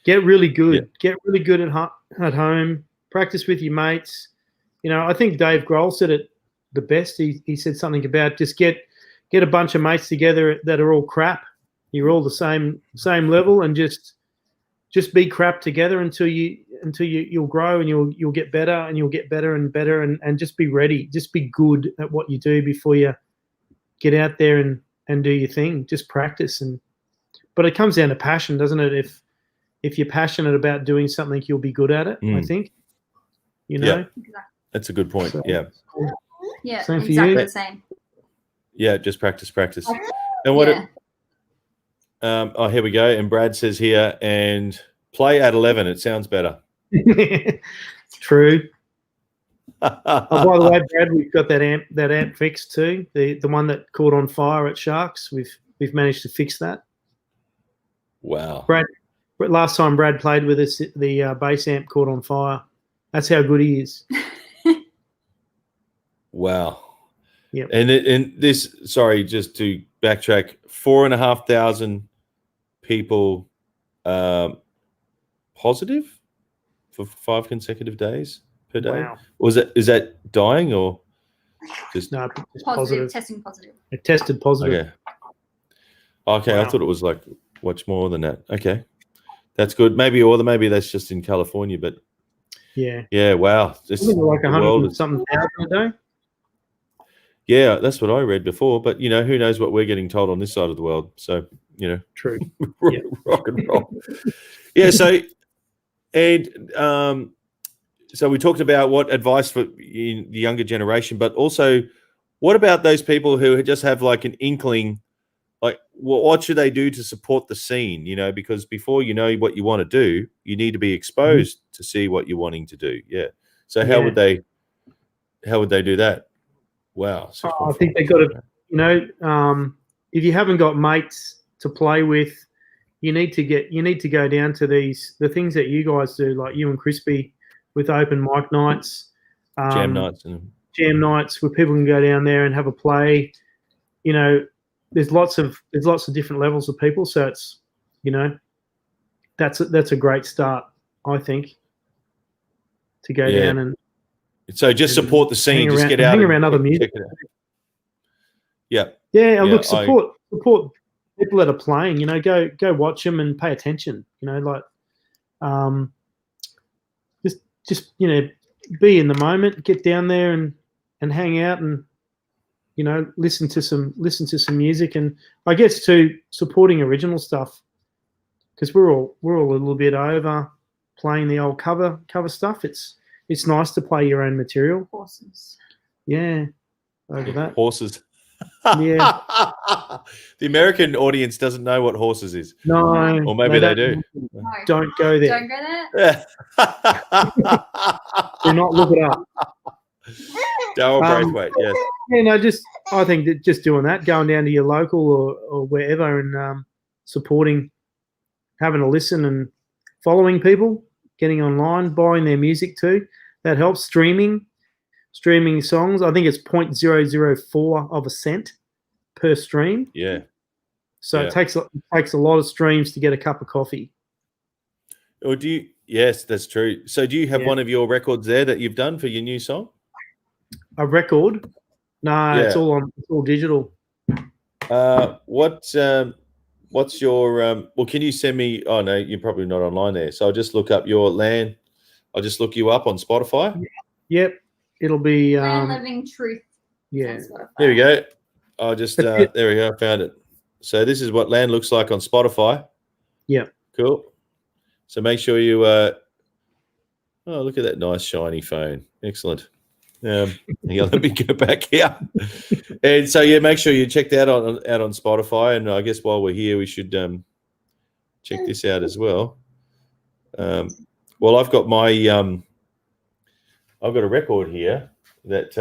Get really good. Yeah. Get really good at home. Practice with your mates. I think Dave Grohl said it the best. He said something about just get a bunch of mates together that are all crap. You're all the same level, and just be crap together until you'll grow, and you'll get better, and you'll get better and better, and just be ready. Just be good at what you do before you get out there and do your thing. Just practice, but it comes down to passion, doesn't it? If you're passionate about doing something, you'll be good at it. I think. Yeah. That's a good point. So, yeah. Yeah. Same for exactly you? the same. Yeah. Just practice. And what? Yeah. Here we go. And Brad says here, and play at 11. It sounds better. True. By the way, Brad, we've got that amp fixed too. The one that caught on fire at Sharks. We've managed to fix that. Wow. Brad, last time Brad played with us, the bass amp caught on fire. That's how good he is. Wow. Yep. And this, sorry, just to backtrack, 4,500 people positive for 5 consecutive days per day. Wow. Is that dying or just just Positive, testing positive. It tested positive. Okay. Wow. I thought it was like much more than that. Okay, that's good. Maybe that's just in California, but yeah. Wow, just like 100 something thousand a day. Yeah, that's what I read before. But who knows what we're getting told on this side of the world? So true. Rock and roll. Yeah. So so we talked about what advice for the younger generation, but also what about those people who just have like an inkling, like what should they do to support the scene? Because before you know what you want to do, you need to be exposed to see what you're wanting to do. Yeah. So how would they do that? Wow. I think they got to, if you haven't got mates to play with, you need to go down to the things that you guys do, like you and Crispy with open mic nights, jam nights where people can go down there and have a play. There's lots of different levels of people, so it's that's a great start, I think, to go down and. So just support the scene. Just get out, hang around other music. Yeah. Look, support people that are playing. Go watch them and pay attention. Just be in the moment. Get down there and hang out and listen to some music, and I guess too supporting original stuff, because we're all a little bit over playing the old cover stuff. It's nice to play your own material. Horses. Yeah, over that. Horses. Yeah. The American audience doesn't know what horses is. No. Or maybe they do. No. Don't go there. Don't go there. Do not look it up. Darryl Braithwaite, yes. I think that just doing that, going down to your local or wherever and supporting, having a listen and following people, getting online, buying their music too. That helps. Streaming songs. I think it's 0.004 of a cent per stream. Yeah. So it takes a lot of streams to get a cup of coffee. Or do you? Yes, that's true. So do you have one of your records there that you've done for your new song? A record? No, it's all digital. What's your well, can you send me? Oh no, you're probably not online there. So I'll just look up your Lann. I'll just look you up on Spotify. Yep. It'll be Lann Levinge Truth. Yeah. There we go. I'll just there we go, I found it. So this is what Lann looks like on Spotify. Yeah. Cool. So make sure you oh, look at that nice shiny phone. Excellent. Hang on, let me go back here. And so make sure you check that out on Spotify. And I guess while we're here, we should check this out as well. Well, I've got my I've got a record here that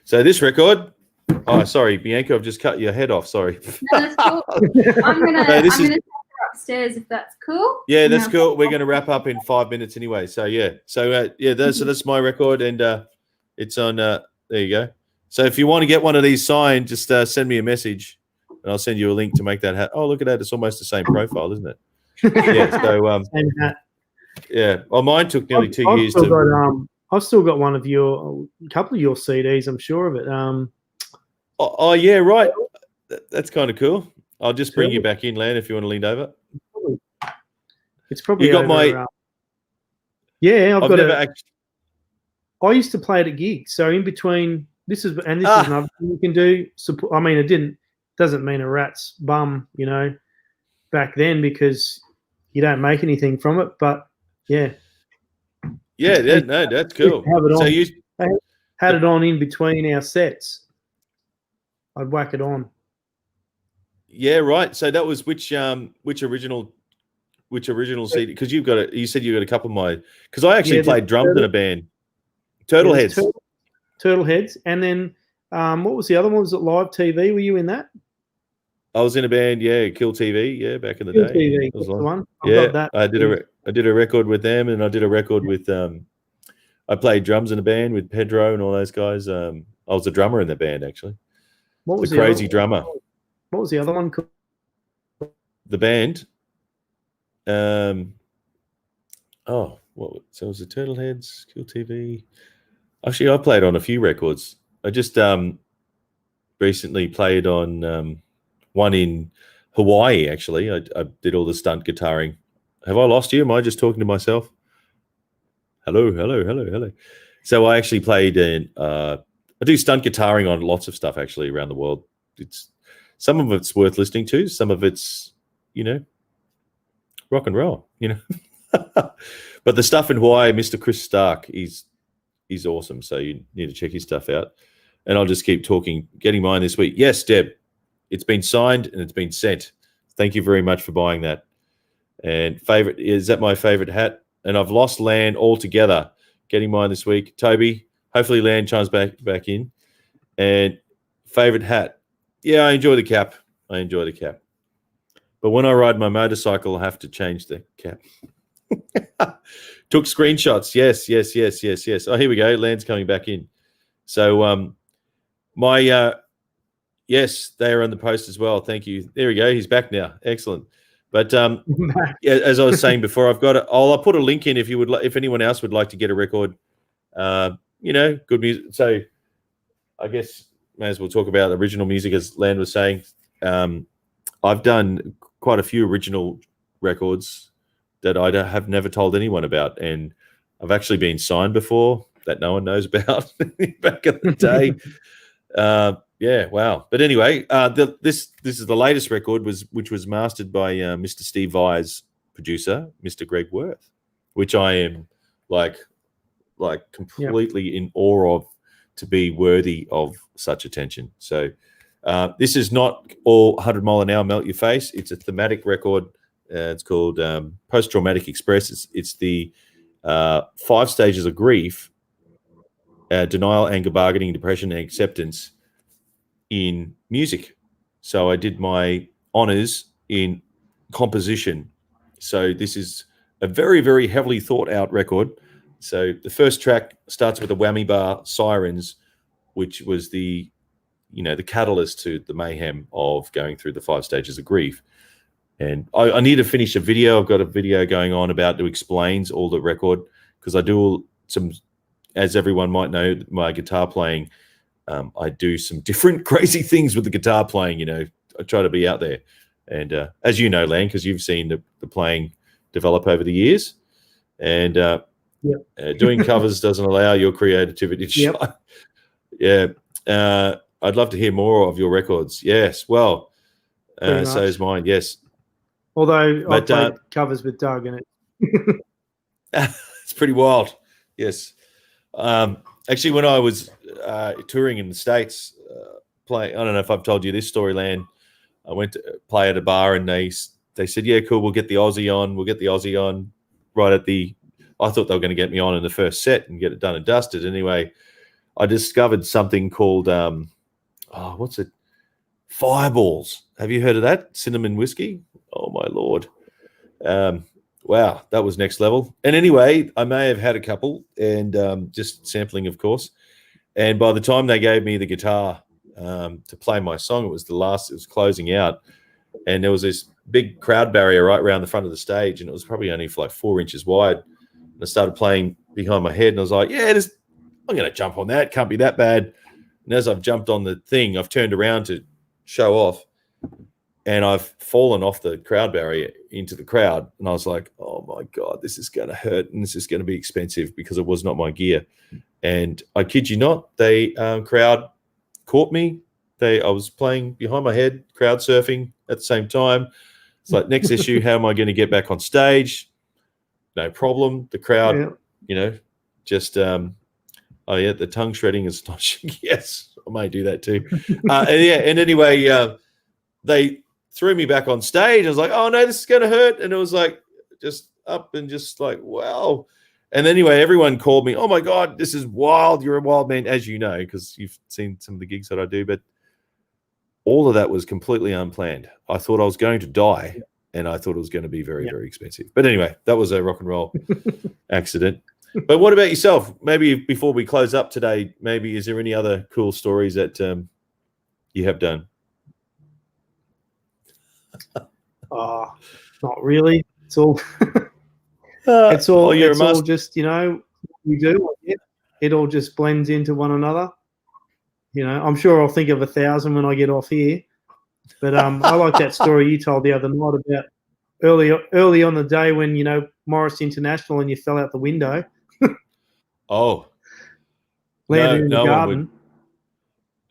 so this record. Oh, sorry, Bianca, I've just cut your head off. Sorry. No, that's cool. I'm gonna take her upstairs if that's cool. Yeah, that's cool. We're going to wrap up in 5 minutes anyway. So that's my record, and it's on. There you go. So if you want to get one of these signed, just send me a message. and I'll send you a link to make that hat. Oh, look at that! It's almost the same profile, isn't it? Yeah. So Same hat. yeah. Well, mine took nearly 2 years still to. got, I've still got a couple of your CDs. I'm sure of it. Oh yeah, right. That's kind of cool. I'll just bring you back in, Lann, if you want to lean over. It's probably you got over, my. Yeah, I've got never it. I used to play it at gigs, so in between this is another thing you can do. I mean, it doesn't mean a rat's bum, back then, because you don't make anything from it. But yeah, no, that's cool. Have it so on. you had it on in between our sets. I'd whack it on. Yeah, right. So that was which original CD? Because you said you got a couple of my. Because I actually played drums in a band. Turtleheads. Turtleheads, and then what was the other one? Was it Live TV? Were you in that? I was in a band, Kill TV, back in the Kill day. TV, that's the one. Got that. I did a record with them, and I did a record with I played drums in a band with Pedro and all those guys. I was a drummer in the band actually. What was the crazy drummer? What was the other one called? The band. So it was the Turtleheads, Kill TV. Actually, I played on a few records. I just recently played on one in Hawaii. Actually, I did all the stunt guitaring. Have I lost you? Am I just talking to myself? Hello. So I actually played in. I do stunt guitaring on lots of stuff actually around the world. Some of it's worth listening to. Some of it's rock and roll. But the stuff in Hawaii, Mr. Chris Stark, he's awesome. So you need to check his stuff out. And I'll just keep talking, getting mine this week. Yes, Deb, it's been signed and it's been sent. Thank you very much for buying that. And is that my favorite hat? And I've lost Lann altogether. Getting mine this week. Toby, hopefully Lann chimes back in. And favorite hat. Yeah, I enjoy the cap. But when I ride my motorcycle, I have to change the cap. Took screenshots. Yes. Oh, here we go. Lann's coming back in. So yes, they are on the post as well. Thank you. There we go. He's back now. Excellent. But as I was saying before, I'll put a link in if anyone else would like to get a record. Good music. So I guess may as well talk about original music, as Lann was saying. I've done quite a few original records that I have never told anyone about, and I've actually been signed before that no one knows about back in the day. Yeah, wow. But anyway, this is the latest record which was mastered by Mr. Steve Vai's producer, Mr. Greg Worth, which I am like completely in awe of, to be worthy of such attention. So this is not all 100 Mile an Hour Melt Your Face. It's a thematic record. It's called Post-Traumatic Express. It's the 5 stages of grief: denial, anger, bargaining, depression, and acceptance in music. So I did my honors in composition. So this is a very, very heavily thought out record. So the first track starts with a whammy bar, Sirens, which was the catalyst to the mayhem of going through the 5 stages of grief. And I need to finish a video. I've got a video going on about that explains all the record, because I do some, as everyone might know, my guitar playing. I do some different crazy things with the guitar playing. I try to be out there. And as you know, Lann, because you've seen the playing develop over the years. And doing covers doesn't allow your creativity to shine. Yeah. I'd love to hear more of your records. Yes. Well, so is mine. Yes. Although I played covers with Doug in it. It's pretty wild. Yes. Actually, when I was touring in the States, I don't know if I've told you this story, Lann. I went to play at a bar and they said, yeah, cool, we'll get the Aussie on. Right at I thought they were going to get me on in the first set and get it done and dusted. Anyway, I discovered something called, what's it? Fireballs. Have you heard of that? Cinnamon whiskey? Oh, my Lord. Wow, that was next level. And anyway, I may have had a couple, and just sampling, of course. And by the time they gave me the guitar, to play my song. It was closing out, and there was this big crowd barrier right around the front of the stage, and it was probably only for like 4 inches wide. And I started playing behind my head, and I was like, yeah, I'm going to jump on that. Can't be that bad. And as I've jumped on the thing, I've turned around to show off, and I've fallen off the crowd barrier into the crowd. And I was like, oh my God, this is going to hurt, and this is going to be expensive because it was not my gear. And I kid you not, they crowd caught me. I was playing behind my head, crowd surfing at the same time. It's like, next issue, how am I going to get back on stage? No problem. The crowd, just, the tongue shredding is astonishing. Yes, I may do that too. And anyway, they threw me back on stage. I was like, oh no, this is going to hurt. And it was like, just up and just like, wow. And anyway, everyone called me, oh my God, this is wild. You're a wild man, as you know, because you've seen some of the gigs that I do. But all of that was completely unplanned. I thought I was going to die, and I thought it was going to be very, very expensive. But anyway, that was a rock and roll accident. But what about yourself? Maybe before we close up today, maybe is there any other cool stories that you have done? Not really. It's all it's all just, we do. It all just blends into one another. I'm sure I'll think of 1,000 when I get off here. But I like that story you told the other night about early on the day when, Morris International and you fell out the window. Oh. Landed in the garden.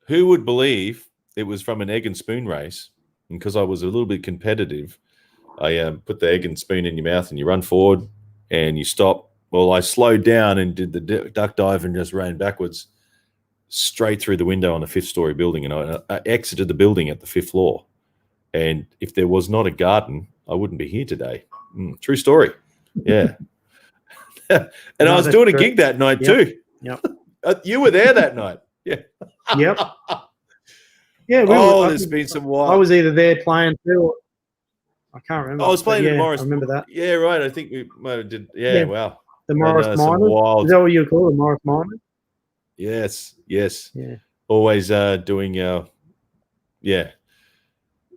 Who would believe it was from an egg and spoon race? And because I was a little bit competitive, I put the egg and spoon in your mouth and you run forward and you stop. Well, I slowed down and did the duck dive and just ran backwards straight through the window on a 5th-story building. And I exited the building at the 5th floor. And if there was not a garden, I wouldn't be here today. True story. Yeah. And I was doing a gig that night too. Yep. You were there that night. Yeah. Yep. Yeah. There's been some wild. I was either there playing too, or I can't remember. I was playing the Morris. I remember that. Yeah, right. I think we might have did. Yeah, wow. The Morris Miners. Is that what you call it, Morris Miners? Yes. Yeah. Always doing. Yeah.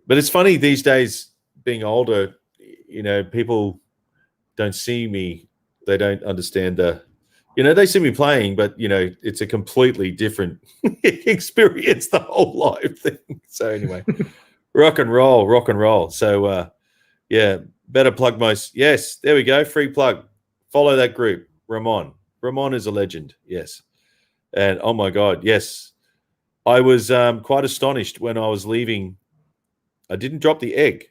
But it's funny these days, being older. People don't see me. They don't understand they see me playing, but it's a completely different experience, the whole live thing. So anyway, rock and roll. So better plug most. Yes, there we go. Free plug. Follow that group. Ramon is a legend. Yes. And oh my God, yes. I was quite astonished when I was leaving. I didn't drop the egg,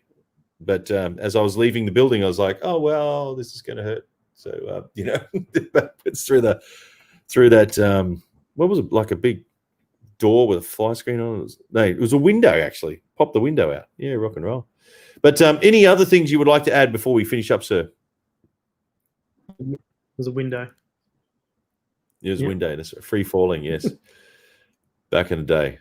but as I was leaving the building, I was like, oh well, this is going to hurt. So it's through that what was it, like a big door with a fly screen on it? It was a window actually. Popped the window out. Yeah, rock and roll. But any other things you would like to add before we finish up, sir? It was a window. It was a window. That's free falling. Yes. Back in the day.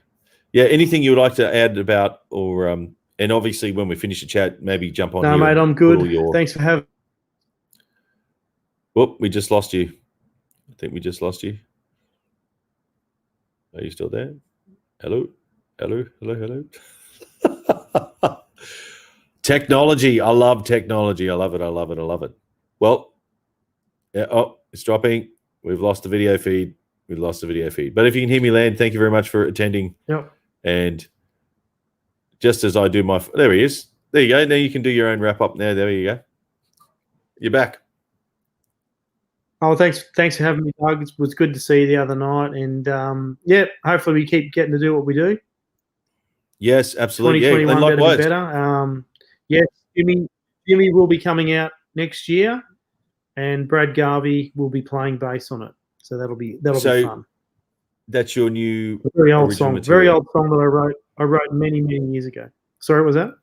Yeah. Anything you would like to add about, or and obviously when we finish the chat, maybe jump on. No, mate, I'm good. Thanks for having. Whoop, we just lost you. I think we just lost you. Are you still there? Hello? Technology. I love technology. I love it. Well, it's dropping. We've lost the video feed. But if you can hear me, Lann, thank you very much for attending. Yep. And just as I do there he is. There you go. Now you can do your own wrap up now. There you go. You're back. Oh, thanks for having me, Doug. It was good to see you the other night, and hopefully we keep getting to do what we do. Yes, absolutely. 2021 yeah, likewise. Better. Jimmy will be coming out next year, and Brad Garvey will be playing bass on it. So that'll be fun. That's your new very old song that I wrote many years ago. Sorry, what was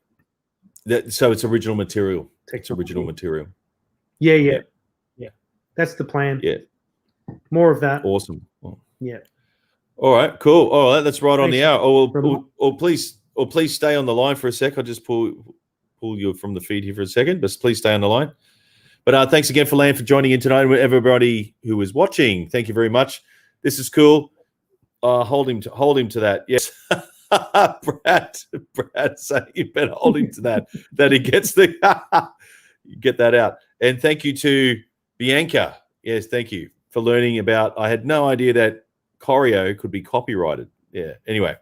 that? So it's original material. It's original material. Yeah. That's the plan. Yeah. More of that. Awesome. Yeah. All right. Cool. All right. That's right on the hour. Or please stay on the line for a sec. I'll just pull you from the feed here for a second, but please stay on the line. But thanks again for Lann for joining in tonight. Everybody who is watching, thank you very much. This is cool. Hold him to that. Yes. Brad saying you better hold him to that he gets the get that out. And thank you to Bianca. Yes, thank you for learning about. I had no idea that choreo could be copyrighted. Yeah. Anyway,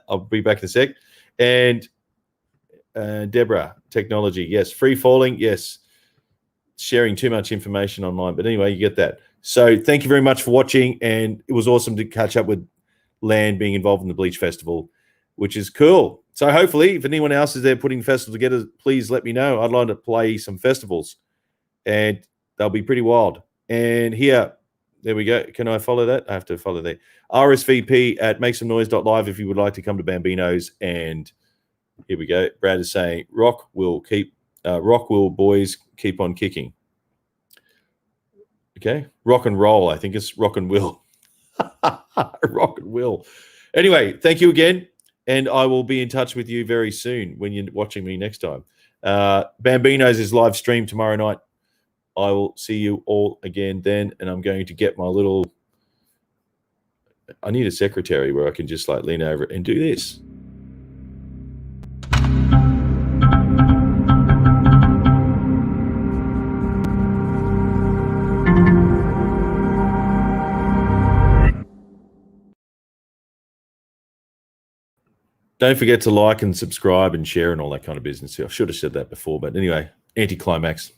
I'll be back in a sec. And Deborah, technology. Yes. Free falling. Yes. Sharing too much information online. But anyway, you get that. So thank you very much for watching. And it was awesome to catch up with Lann being involved in the Bleach Festival, which is cool. So hopefully, if anyone else is there putting the festival together, please let me know. I'd like to play some festivals, and they'll be pretty wild. And here, there we go. Can I follow that? I have to follow that. RSVP at makesomenoise.live if you would like to come to Bambino's. And here we go. Brad is saying, rock will boys keep on kicking. Okay. Rock and roll. I think it's rock and will. Rock and will. Anyway, thank you again. And I will be in touch with you very soon when you're watching me next time. Bambino's is live stream tomorrow night. I will see you all again then. And I'm going to get my little... I need a secretary where I can just like lean over and do this. Don't forget to like and subscribe and share and all that kind of business. I should have said that before, but anyway, anticlimax.